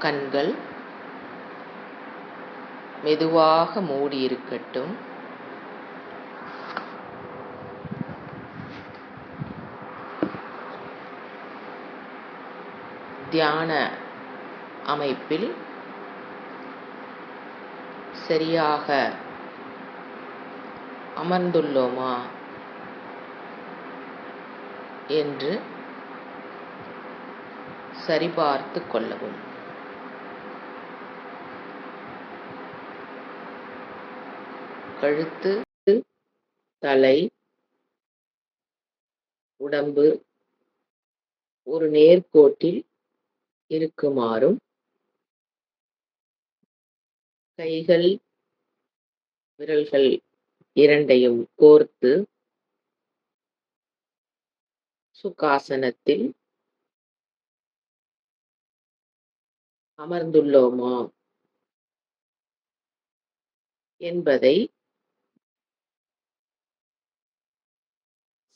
கண்கள் மெதுவாக மூடியிருக்கட்டும். தியான அமைப்பில் சரியாக அமர்ந்துள்ளோமா என்று சரிபார்த்து கொள்ளவும். கழுத்து, தலை, உடம்பு ஒரு நேர்கோட்டில் இருக்குமாறும், கைகள் விரல்கள் இரண்டையும் கோர்த்து சுகாசனத்தில் அமர்ந்துள்ளோமா என்பதை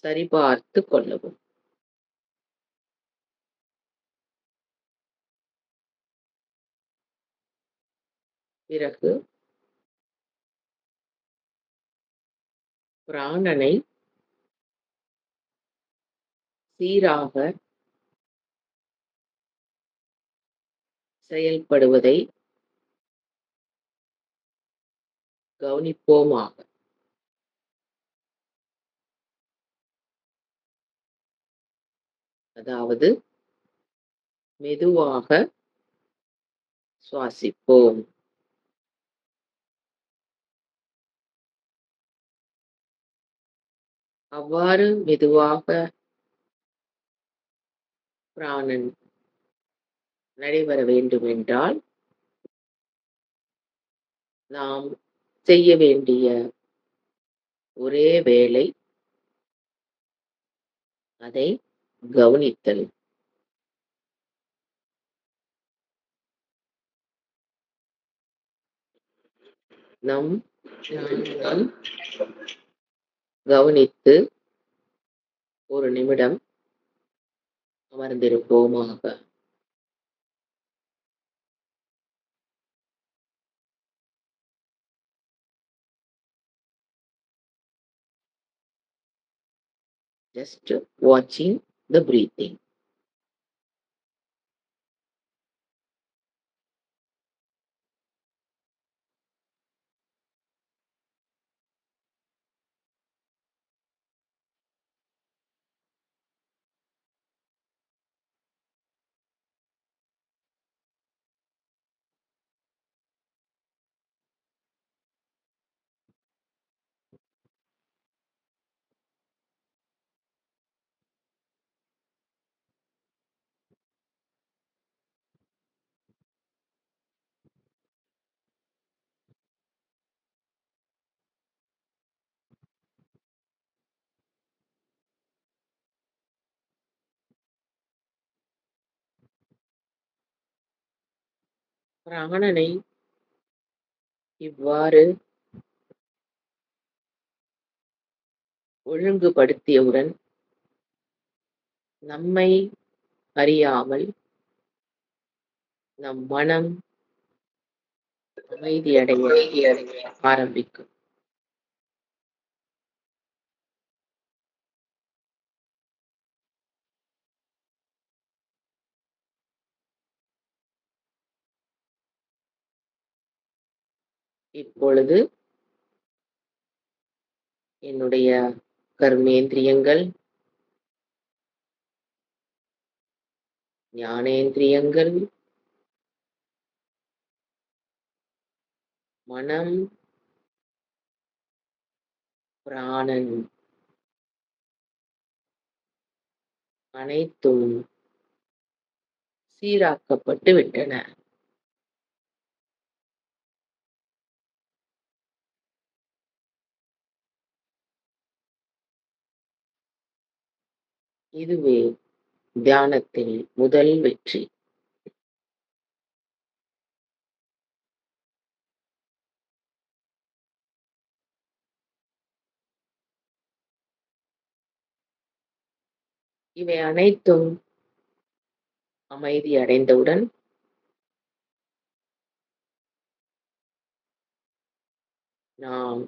சரிபார்த்து கொள்ளவும். பிறகு பிராணனை சீராக செயல்படுவதை கவனிப்போமாக. அதாவது மெதுவாக சுவாசிப்போம். அவ்வாறு மெதுவாக பிராணன் நடைபெற வேண்டுமென்றால் நாம் செய்ய வேண்டிய ஒரே வேலை அதை கவனித்தல். நம் கவனித்து ஒரு நிமிடம் அமர்ந்திருப்போமாக. Just watching the breathing. பிராணனை இவ்வாறு ஒழுங்குபடுத்தியவுடன் நம்மை அறியாமல் நம் மனம் அமைதியடைய ஆரம்பிக்கும். இப்பொழுது என்னுடைய கர்மேந்திரியங்கள், ஞானேந்திரியங்கள், மனம், பிராணன் அனைத்தும் சீராக்கப்பட்டு விட்டன. இதுவே தியானத்தில் முதல் வெற்றி. இவை அனைத்தும் அமைதி அடைந்தவுடன் நான்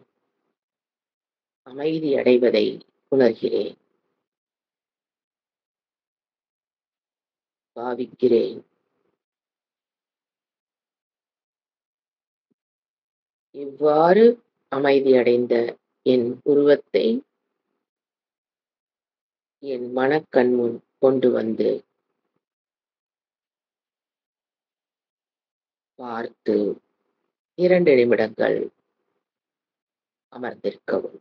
அமைதியடைவதை உணர்கிறேன், பாவிக்கிறேன். இவ்வாறு அமைதியடைந்த என் உருவத்தை என் மனக்கண் முன் கொண்டு வந்து பார்த்து 2 நிமிடங்கள் அமர்ந்திருக்கவும்.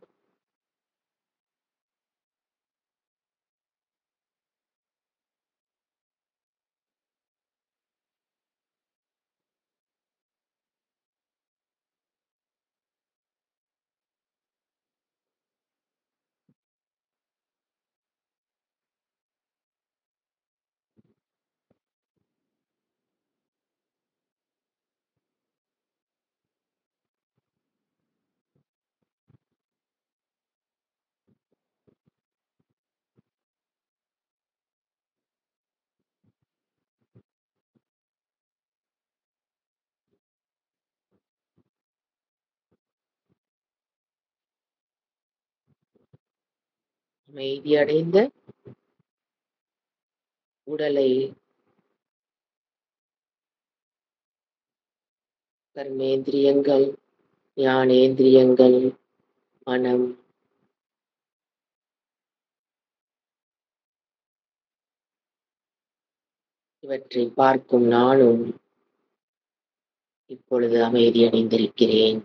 அமைதியடைந்த உடலை கர்மேந்திரியங்கள், ஞானேந்திரியங்கள், மனம் இவற்றை பார்க்கும் நானும் இப்பொழுது அமைதியடைந்திருக்கிறேன்.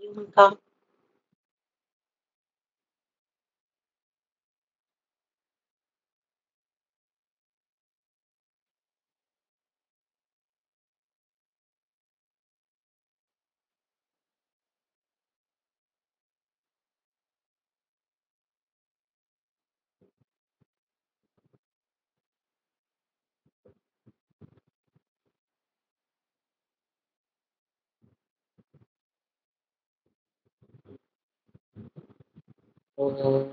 Yunka. ஓம்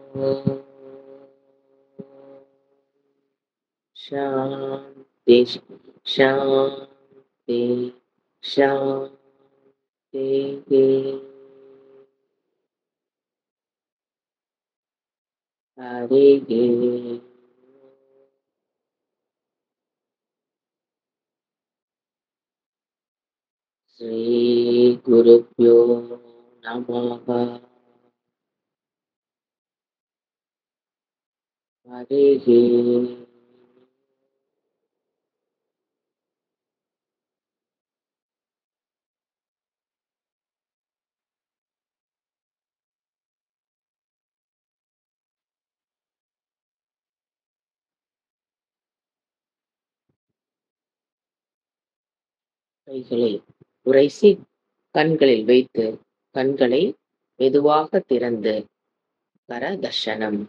சாந்தி, சாந்தி, சாந்தி. ஹரிஹி ஸ்ரீ குருப்யோ நமः. ஹரிஹி கைகளை உரைசி கண்களில் வைத்து கண்களை மெதுவாக திறந்து கர தர்ஷனம்.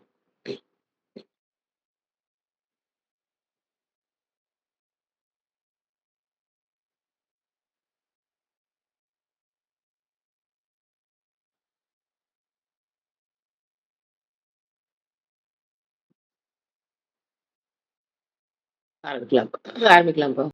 ஆரம்பிக்கலாம். ஆரம்பிக்கலாம்ப்பா.